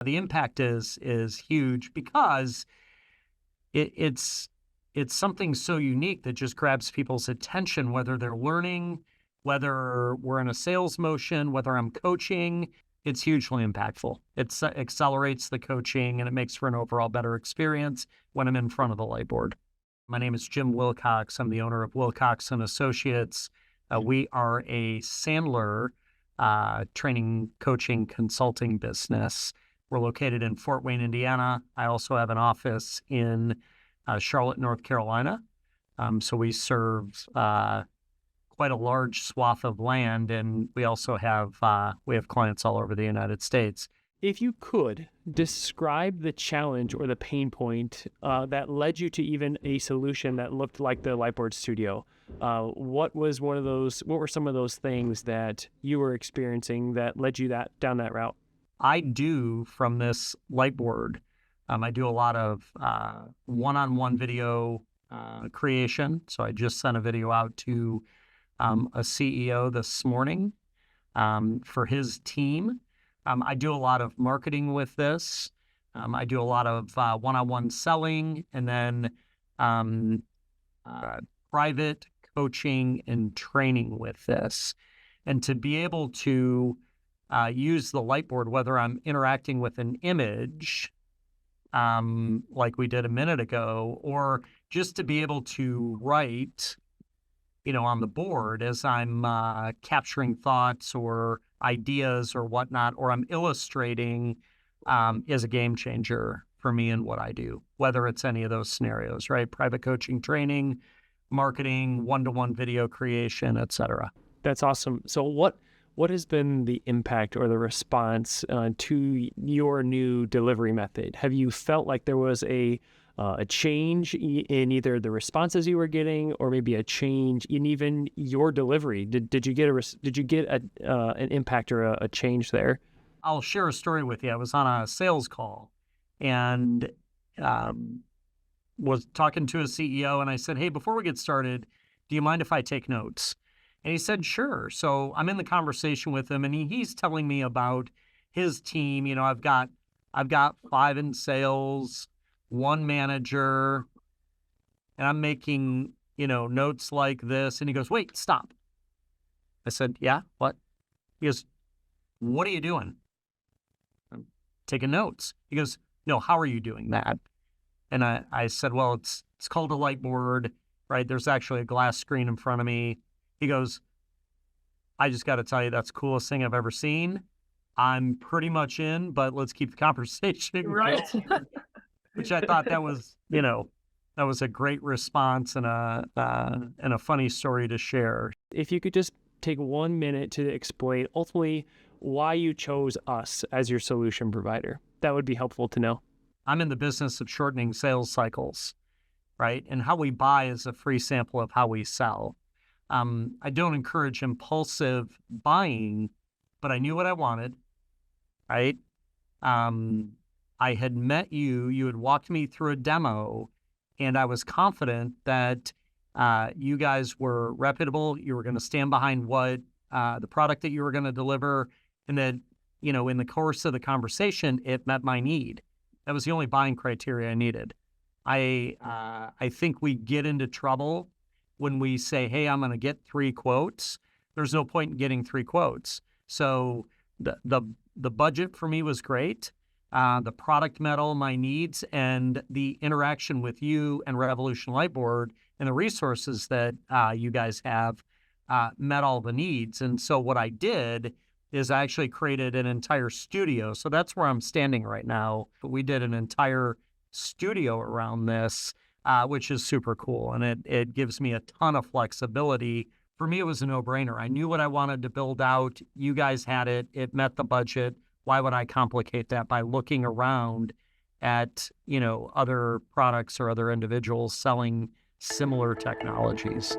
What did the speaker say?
The impact is huge because it's something so unique that just grabs people's attention, whether they're learning, whether we're in a sales motion, whether I'm coaching. It's hugely impactful. It accelerates the coaching and it makes for an overall better experience when I'm in front of the Lightboard. My name is Jim Wilcox. I'm the owner of Wilcox and Associates. We are a Sandler training, coaching, consulting business. We're located in Fort Wayne, Indiana. I also have an office in Charlotte, North Carolina. So we serve quite a large swath of land, and we also have clients all over the United States. If you could describe the challenge or the pain point that led you to even a solution that looked like the Lightboard Studio, what were some of those things that you were experiencing that led you down that route? I do from this Lightboard. I do a lot of one-on-one video creation. So I just sent a video out to a CEO this morning for his team. I do a lot of marketing with this. I do a lot of one-on-one selling, and then private coaching and training with this. And to be able to use the Lightboard, whether I'm interacting with an image, like we did a minute ago, or just to be able to write, on the board as I'm capturing thoughts or ideas or whatnot, or I'm illustrating, is a game changer for me in what I do, whether it's any of those scenarios, right? Private coaching, training, marketing, one-to-one video creation, et cetera. That's awesome. So what has been the impact or the response to your new delivery method? Have you felt like there was a change in either the responses you were getting, or maybe a change in even your delivery? Did you get an impact or a change there? I'll share a story with you. I was on a sales call and was talking to a CEO, and I said, "Hey, before we get started, do you mind if I take notes?" And he said, "Sure." So I'm in the conversation with him, and he's telling me about his team. I've got 5 in sales, 1 manager, and I'm making, notes like this. And he goes, "Wait, stop." I said, "Yeah, what?" He goes, "What are you doing?" "I'm taking notes." He goes, "No, how are you doing that?" And I said, "Well, it's called a Lightboard, right? There's actually a glass screen in front of me." He goes, "I just got to tell you, that's the coolest thing I've ever seen. I'm pretty much in, but let's keep the conversation Right. going." Which I thought that was a great response and a funny story to share. If you could just take 1 minute to explain ultimately why you chose us as your solution provider, that would be helpful to know. I'm in the business of shortening sales cycles, right? And how we buy is a free sample of how we sell. I don't encourage impulsive buying, but I knew what I wanted, right? I had met you, you had walked me through a demo, and I was confident that you guys were reputable. You were going to stand behind what the product that you were going to deliver, and that, in the course of the conversation, it met my need. That was the only buying criteria I needed. I think we get into trouble when we say, "Hey, I'm going to get 3 quotes." There's no point in getting 3 quotes. So the budget for me was great. The product met all my needs, and the interaction with you and Revolution Lightboard and the resources that you guys have met all the needs. And so what I did is I actually created an entire studio. So that's where I'm standing right now. We did an entire studio around this, which is super cool. And it gives me a ton of flexibility. For me, it was a no-brainer. I knew what I wanted to build out. You guys had it. It met the budget. Why would I complicate that by looking around at, other products or other individuals selling similar technologies?